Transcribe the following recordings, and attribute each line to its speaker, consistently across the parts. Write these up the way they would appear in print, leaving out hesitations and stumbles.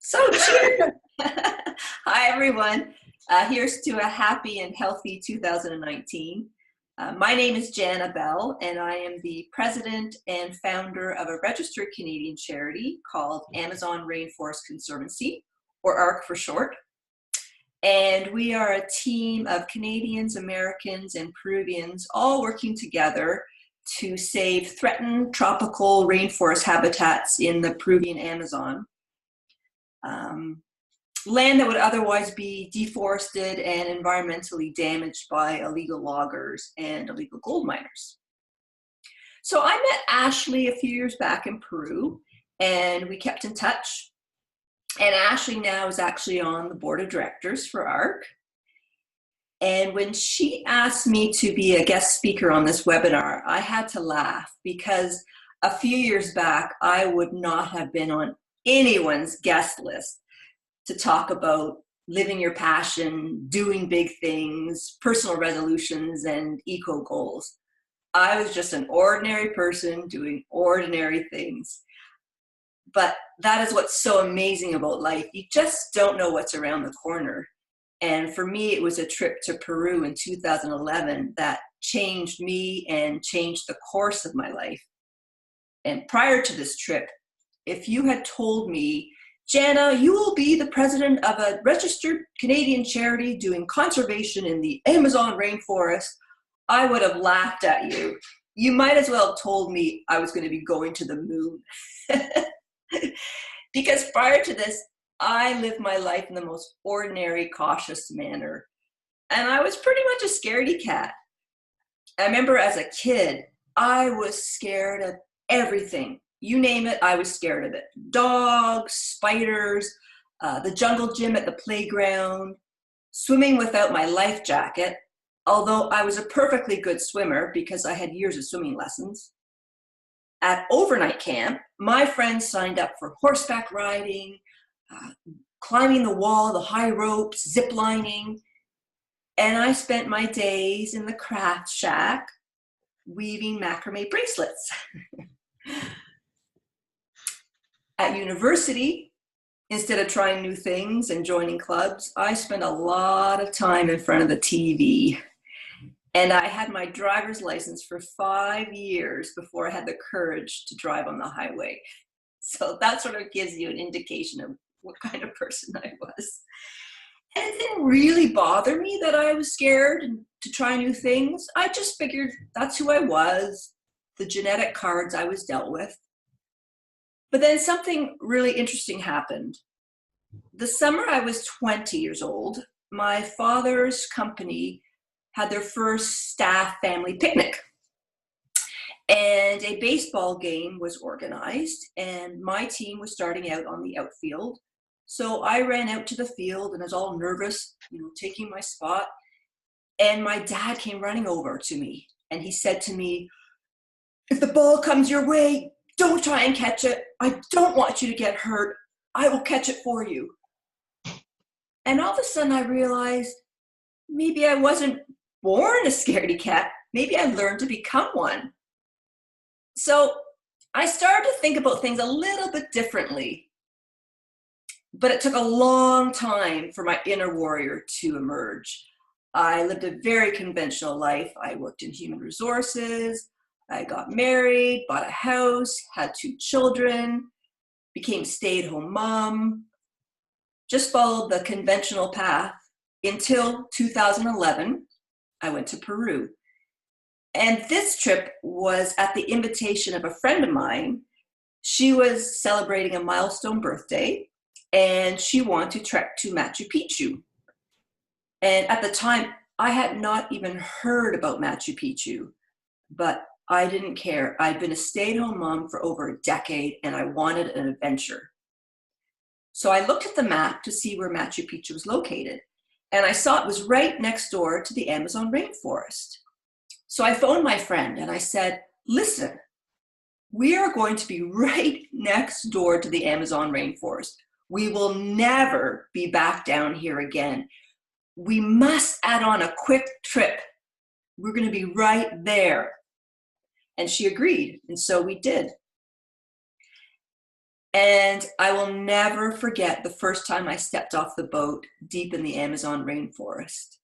Speaker 1: So cheers. Hi, everyone. Here's to a happy and healthy 2019. My name is Jana Bell, and I am the president and founder of a registered Canadian charity called Amazon Rainforest Conservancy, or ARC for short. And we are a team of Canadians, Americans, and Peruvians all working together to save threatened tropical rainforest habitats in the Peruvian Amazon. Land that would otherwise be deforested and environmentally damaged by illegal loggers and illegal gold miners. So I met Ashley a few years back in Peru, and we kept in touch. And Ashley now is actually on the board of directors for ARC. And when she asked me to be a guest speaker on this webinar, I had to laugh because a few years back, I would not have been on anyone's guest list to talk about living your passion, doing big things, personal resolutions, and eco goals. I was just an ordinary person doing ordinary things. But that is what's so amazing about life. You just don't know what's around the corner. And for me, it was a trip to Peru in 2011 that changed me and changed the course of my life. And prior to this trip, if you had told me, Jana, you will be the president of a registered Canadian charity doing conservation in the Amazon rainforest, I would have laughed at you. You might as well have told me I was going to be going to the moon. Because prior to this, I lived my life in the most ordinary, cautious manner. And I was pretty much a scaredy cat. I remember as a kid, I was scared of everything. You name it, I was scared of it. Dogs, spiders, the jungle gym at the playground, swimming without my life jacket, although I was a perfectly good swimmer because I had years of swimming lessons. At overnight camp, my friends signed up for horseback riding, climbing the wall, the high ropes, zip lining, and I spent my days in the craft shack weaving macrame bracelets. At university, instead of trying new things and joining clubs, I spent a lot of time in front of the TV. And I had my driver's license for 5 years before I had the courage to drive on the highway. So that sort of gives you an indication of what kind of person I was. And it didn't really bother me that I was scared to try new things. I just figured that's who I was, the genetic cards I was dealt with. But then something really interesting happened. The summer I was 20 years old, my father's company had their first staff family picnic. And a baseball game was organized, and my team was starting out on the outfield. So I ran out to the field and I was all nervous, taking my spot. And my dad came running over to me and he said to me, "If the ball comes your way, don't try and catch it. I don't want you to get hurt. I will catch it for you." And all of a sudden I realized maybe I wasn't born a scaredy cat. Maybe I learned to become one. So I started to think about things a little bit differently. But it took a long time for my inner warrior to emerge. I lived a very conventional life. I worked in human resources. I got married, bought a house, had 2 children, became a stay-at-home mom, just followed the conventional path until 2011, I went to Peru. And this trip was at the invitation of a friend of mine. She was celebrating a milestone birthday, and she wanted to trek to Machu Picchu. And at the time, I had not even heard about Machu Picchu, but I didn't care. I'd been a stay-at-home mom for over a decade, and I wanted an adventure. So I looked at the map to see where Machu Picchu was located, and I saw it was right next door to the Amazon rainforest. So I phoned my friend, and I said, "Listen, we are going to be right next door to the Amazon rainforest. We will never be back down here again. We must add on a quick trip. We're going to be right there." And she agreed, and so we did. And I will never forget the first time I stepped off the boat deep in the Amazon rainforest.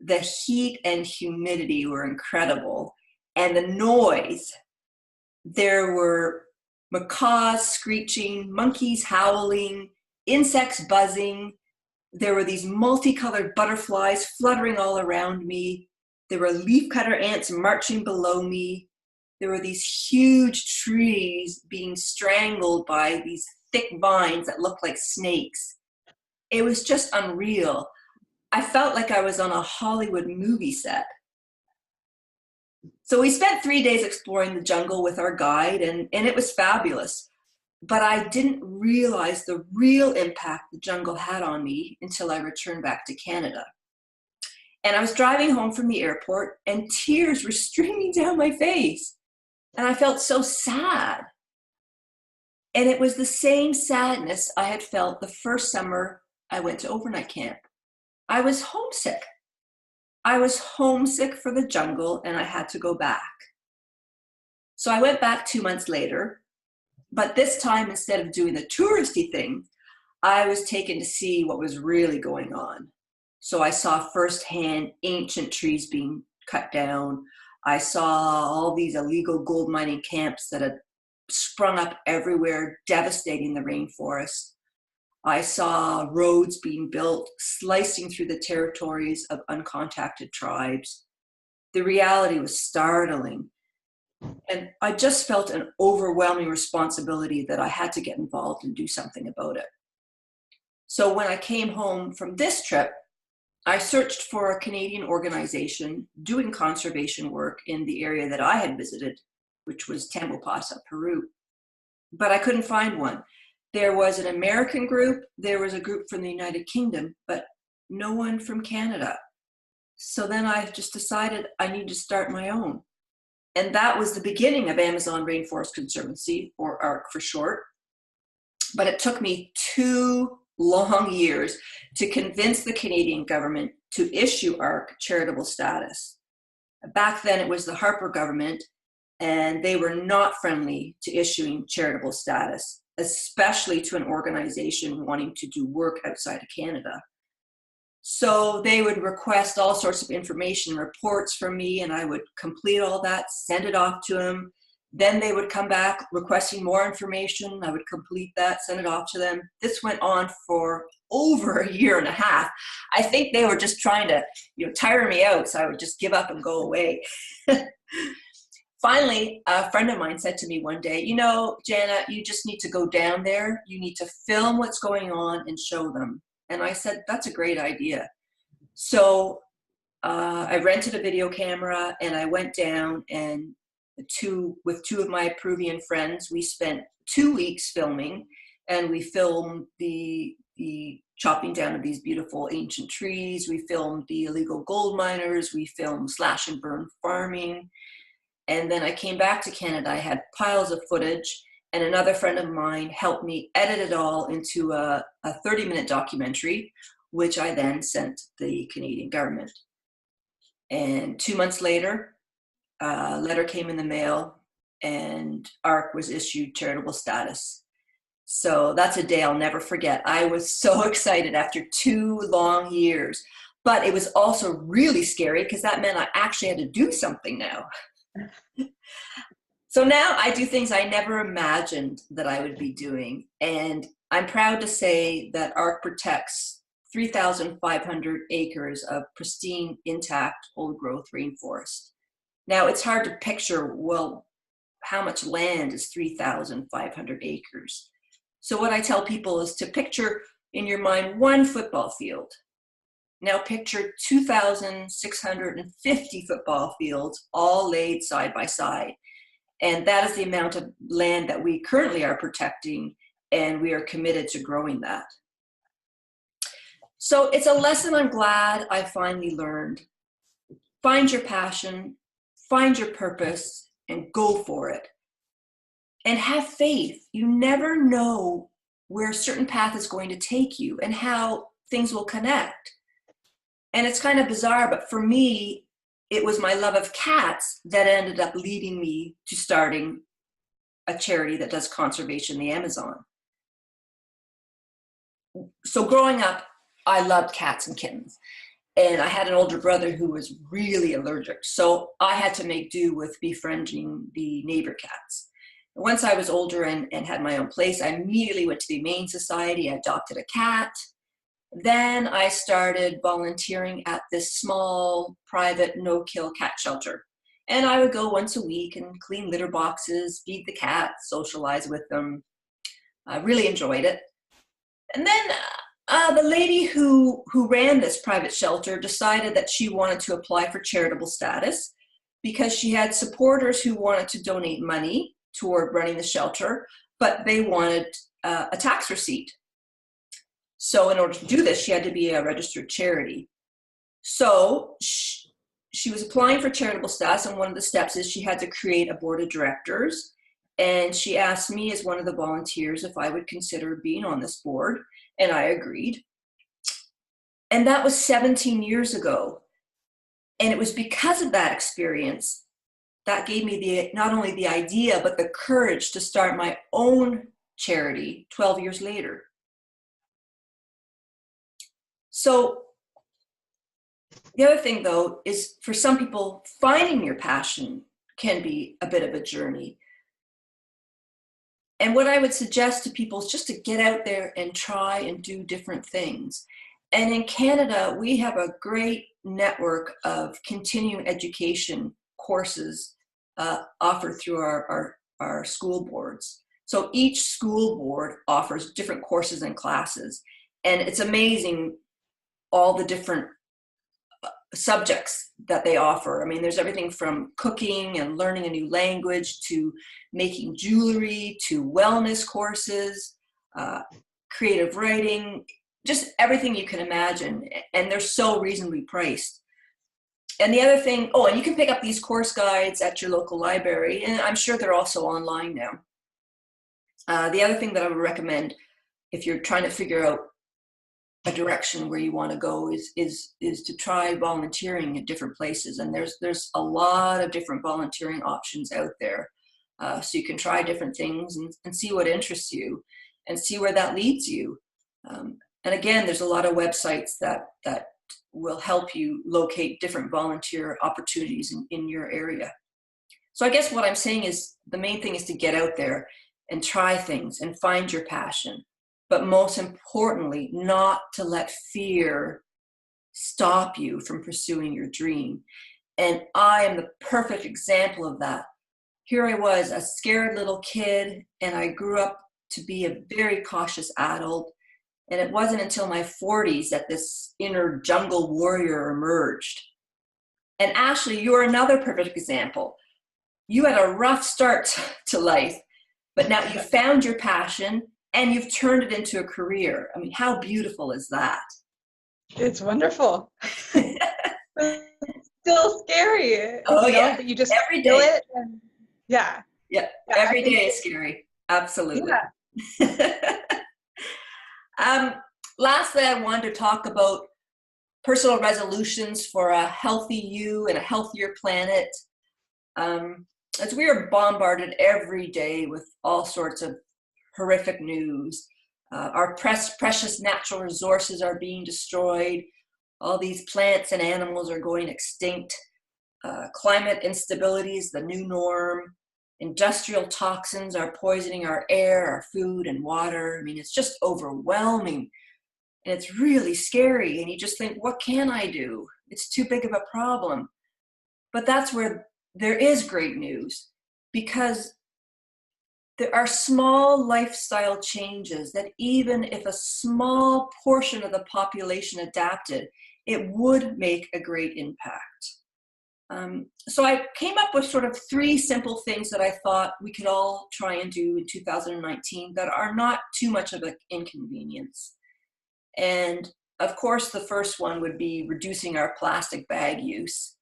Speaker 1: The heat and humidity were incredible, and the noise. There were macaws screeching, monkeys howling, insects buzzing. There were these multicolored butterflies fluttering all around me. There were leafcutter ants marching below me. There were these huge trees being strangled by these thick vines that looked like snakes. It was just unreal. I felt like I was on a Hollywood movie set. So we spent 3 days exploring the jungle with our guide, and it was fabulous. But I didn't realize the real impact the jungle had on me until I returned back to Canada. And I was driving home from the airport, and tears were streaming down my face. And I felt so sad. And it was the same sadness I had felt the first summer I went to overnight camp. I was homesick. I was homesick for the jungle, and I had to go back. So I went back 2 months later, but this time, instead of doing the touristy thing, I was taken to see what was really going on. So I saw firsthand ancient trees being cut down. I saw all these illegal gold mining camps that had sprung up everywhere, devastating the rainforest. I saw roads being built, slicing through the territories of uncontacted tribes. The reality was startling. And I just felt an overwhelming responsibility that I had to get involved and do something about it. So when I came home from this trip, I searched for a Canadian organization doing conservation work in the area that I had visited, which was Tambopasa, Peru. But I couldn't find one. There was an American group, there was a group from the United Kingdom, but no one from Canada. So then I just decided I need to start my own. And that was the beginning of Amazon Rainforest Conservancy, or ARC for short. But it took me 2 long years to convince the Canadian government to issue ARC charitable status. Back then it was the Harper government, and they were not friendly to issuing charitable status, especially to an organization wanting to do work outside of Canada. So they would request all sorts of information, reports from me, and I would complete all that, send it off to them. Then they would come back requesting more information. I would complete that, send it off to them. This went on for over 1.5 years. I think they were just trying to, tire me out, so I would just give up and go away. Finally, a friend of mine said to me one day, Jana, you just need to go down there. You need to film what's going on and show them. And I said, that's a great idea. So I rented a video camera, and I went down, and with 2 of my Peruvian friends, we spent 2 weeks filming, and we filmed the chopping down of these beautiful ancient trees. We filmed the illegal gold miners. We filmed slash and burn farming. And then I came back to Canada. I had piles of footage, and another friend of mine helped me edit it all into a 30-minute documentary, which I then sent the Canadian government. And 2 months later, a letter came in the mail, and ARC was issued charitable status. So that's a day I'll never forget. I was so excited after 2 long years, but it was also really scary because that meant I actually had to do something now. So now I do things I never imagined that I would be doing. And I'm proud to say that ARC protects 3,500 acres of pristine, intact, old-growth rainforest. Now, it's hard to picture, how much land is 3,500 acres? So what I tell people is to picture in your mind 1 football field. Now picture 2,650 football fields all laid side by side. And that is the amount of land that we currently are protecting, and we are committed to growing that. So it's a lesson I'm glad I finally learned. Find your passion, find your purpose, and go for it. And have faith. You never know where a certain path is going to take you and how things will connect. And it's kind of bizarre, but for me, it was my love of cats that ended up leading me to starting a charity that does conservation in the Amazon. So growing up, I loved cats and kittens. And I had an older brother who was really allergic. So I had to make do with befriending the neighbor cats. Once I was older and had my own place, I immediately went to the Humane Society. I adopted a cat. Then I started volunteering at this small private no-kill cat shelter. And I would go once a week and clean litter boxes, feed the cats, socialize with them. I really enjoyed it. And then the lady who ran this private shelter decided that she wanted to apply for charitable status because she had supporters who wanted to donate money toward running the shelter, but they wanted a tax receipt. So in order to do this, she had to be a registered charity. So she was applying for charitable status, and one of the steps is she had to create a board of directors. And she asked me as one of the volunteers if I would consider being on this board, and I agreed. And that was 17 years ago. And it was because of that experience that gave me not only the idea, but the courage to start my own charity 12 years later. So the other thing, though, is for some people, finding your passion can be a bit of a journey. And what I would suggest to people is just to get out there and try and do different things. And in Canada, we have a great network of continuing education courses offered through our school boards. So each school board offers different courses and classes. And it's amazing all the different subjects that they offer. I mean, there's everything from cooking and learning a new language to making jewelry to wellness courses, creative writing, just everything you can imagine. And they're so reasonably priced. And the other thing, and you can pick up these course guides at your local library, and I'm sure they're also online now. The other thing that I would recommend if you're trying to figure out a direction where you want to go is to try volunteering at different places. And there's a lot of different volunteering options out there. So you can try different things and see what interests you and see where that leads you. And again, there's a lot of websites that will help you locate different volunteer opportunities in your area. So I guess what I'm saying is the main thing is to get out there and try things and find your passion. But most importantly, not to let fear stop you from pursuing your dream. And I am the perfect example of that. Here I was, a scared little kid, and I grew up to be a very cautious adult. And it wasn't until my 40s that this inner jungle warrior emerged. And Ashley, you are another perfect example. You had a rough start to life, but now you found your passion and you've turned it into a career. I mean, how beautiful is that?
Speaker 2: It's wonderful. It's still scary.
Speaker 1: Oh, yeah.
Speaker 2: That you just
Speaker 1: every
Speaker 2: feel
Speaker 1: day.
Speaker 2: it. And, yeah.
Speaker 1: Every day is scary. Absolutely.
Speaker 2: Yeah.
Speaker 1: Lastly, I wanted to talk about personal resolutions for a healthy you and a healthier planet. As we are bombarded every day with all sorts of horrific news, our precious natural resources are being destroyed. All these plants and animals are going extinct. Climate instability is the new norm. Industrial toxins are poisoning our air, our food, and water. I mean, it's just overwhelming. And it's really scary. And you just think, what can I do? It's too big of a problem. But that's where there is great news, because there are small lifestyle changes that even if a small portion of the population adapted, it would make a great impact. So I came up with sort of 3 simple things that I thought we could all try and do in 2019 that are not too much of an inconvenience. And of course, the first one would be reducing our plastic bag use.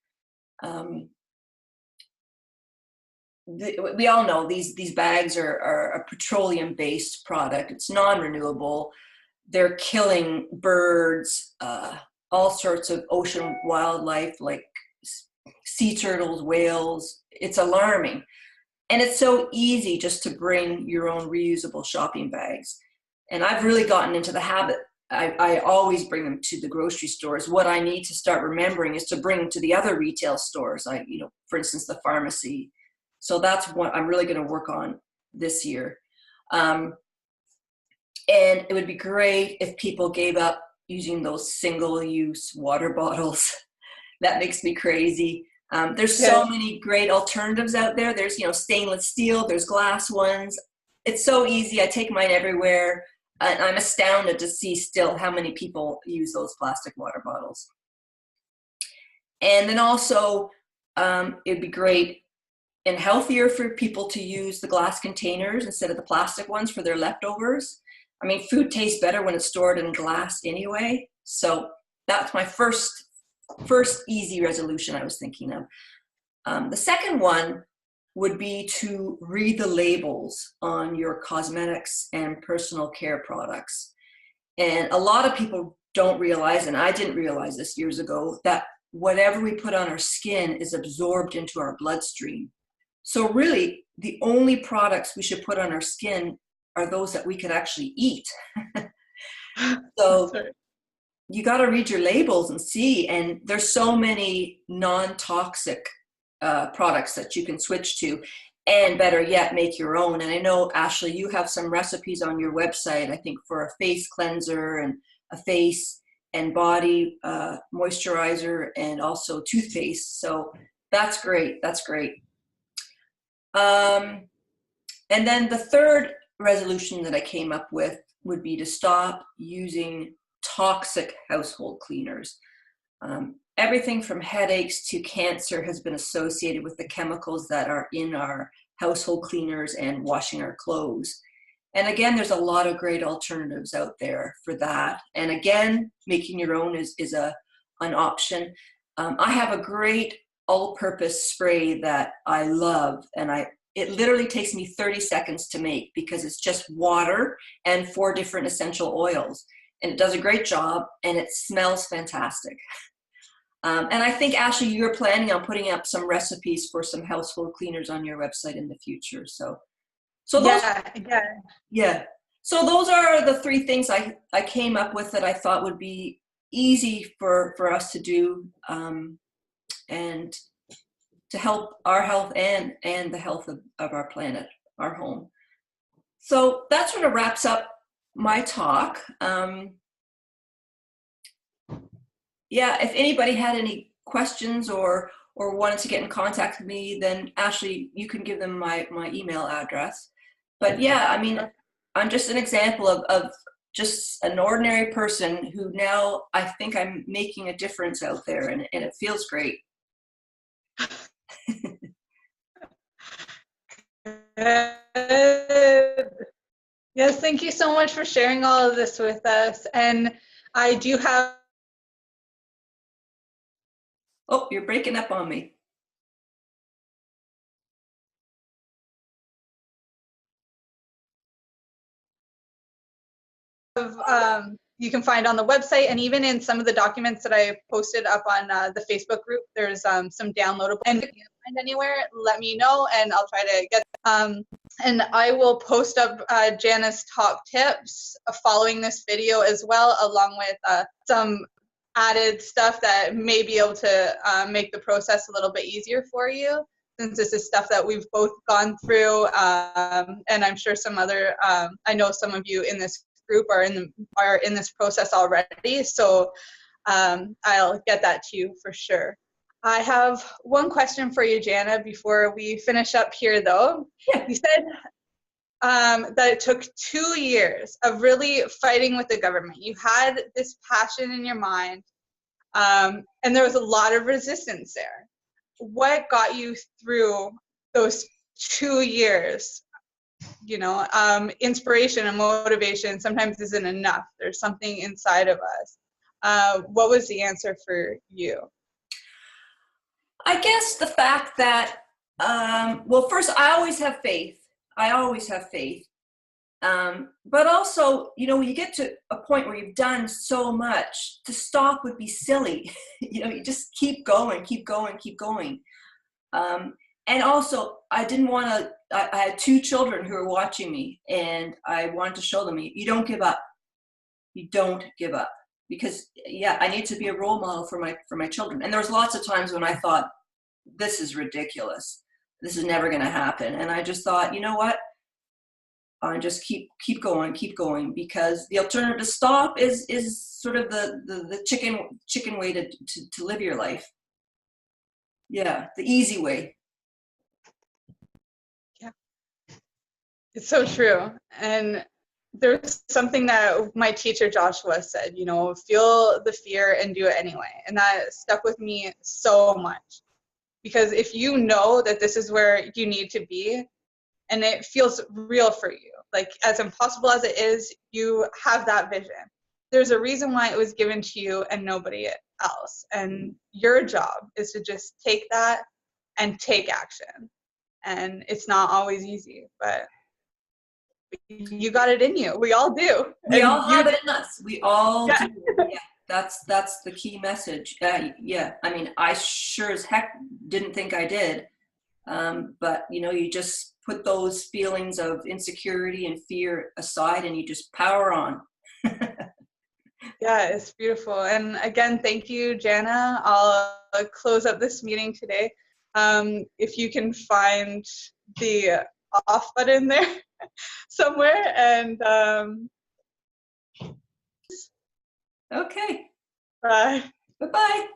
Speaker 1: We all know these bags are a petroleum-based product. It's non-renewable. They're killing birds, all sorts of ocean wildlife like sea turtles, whales. It's alarming. And it's so easy just to bring your own reusable shopping bags. And I've really gotten into the habit. I always bring them to the grocery stores. What I need to start remembering is to bring them to the other retail stores, for instance, the pharmacy. So that's what I'm really going to work on this year. And it would be great if people gave up using those single-use water bottles. That makes me crazy. There's so many great alternatives out there. There's, stainless steel, there's glass ones. It's so easy. I take mine everywhere. And I'm astounded to see still how many people use those plastic water bottles. And then also, it'd be great and healthier for people to use the glass containers instead of the plastic ones for their leftovers. I mean, food tastes better when it's stored in glass anyway. So that's my first easy resolution I was thinking of. The second one would be to read the labels on your cosmetics and personal care products. And a lot of people don't realize, and I didn't realize this years ago, that whatever we put on our skin is absorbed into our bloodstream. So really, the only products we should put on our skin are those that we could actually eat. So you got to read your labels and see, and there's so many non-toxic products that you can switch to, and better yet, make your own. And I know, Ashley, you have some recipes on your website, I think, for a face cleanser and a face and body moisturizer, and also toothpaste. So that's great. That's great. And then the third resolution that I came up with would be to stop using toxic household cleaners. Everything from headaches to cancer has been associated with the chemicals that are in our household cleaners and washing our clothes. And again, there's a lot of great alternatives out there for that. And again, making your own is an option. I have a great all-purpose spray that I love, and it literally takes me 30 seconds to make because it's just water and 4 different essential oils. And it does a great job, and it smells fantastic. And I think, Ashley, you're planning on putting up some recipes for some household cleaners on your website in the future. So those, yeah. So those are the 3 things I came up with that I thought would be easy for us to do, and to help our health and the health of our planet, our home. So that sort of wraps up my talk. Yeah, if anybody had any questions or wanted to get in contact with me, then Ashley, you can give them my email address. But yeah, I mean, I'm just an example of just an ordinary person who now I think I'm making a difference out there, and it feels great.
Speaker 2: Yes, thank you so much for sharing all of this with us. And I do have...
Speaker 1: Oh, you're breaking up on me.
Speaker 2: You can find on the website, and even in some of the documents that I posted up on the Facebook group, there's some downloadable. And if you can't find anywhere, let me know, and I'll try to get. And I will post up Jana's top tips following this video as well, along with some added stuff that may be able to make the process a little bit easier for you, since this is stuff that we've both gone through, and I'm sure some other, I know some of you in this group are in this process already, so I'll get that to you for sure. I have one question for you, Jana, before we finish up here, though. Yeah. You said that it took 2 years of really fighting with the government. You had this passion in your mind, and there was a lot of resistance there. What got you through those 2 years? You know, inspiration and motivation sometimes isn't enough. There's something inside of us. What was the answer for you?
Speaker 1: I guess the fact that, well, first, I always have faith. But also, you know, when you get to a point where you've done so much, to stop would be silly. You know, you just keep going. And also, I didn't want to, I had two children who were watching me, and I wanted to show them, you don't give up. You don't give up. Because, yeah, I need to be a role model for my children. And there was lots of times when I thought, this is ridiculous. This is never going to happen. And I just thought, you know what? I just keep going, because the alternative to stop is sort of the chicken way to live your life. Yeah, the easy way.
Speaker 2: Yeah, it's so true. And there's something that my teacher Joshua said, you know, feel the fear and do it anyway. And that stuck with me so much, because if you know that this is where you need to be and it feels real for you, like as impossible as it is, you have that vision. There's a reason why it was given to you and nobody else. And your job is to just take that and take action. And it's not always easy, but you got it in you. We all do.
Speaker 1: We
Speaker 2: And
Speaker 1: all have it in us. We all
Speaker 2: yeah.
Speaker 1: do. Yeah, that's the key message. Yeah, I mean, I sure as heck didn't think I did. But you know, you just put those feelings of insecurity and fear aside, and you just power on.
Speaker 2: Yeah, it's beautiful. And again, thank you, Jana. I'll close up this meeting today. If you can find the off button there somewhere, and
Speaker 1: Okay.
Speaker 2: bye.
Speaker 1: Bye-bye.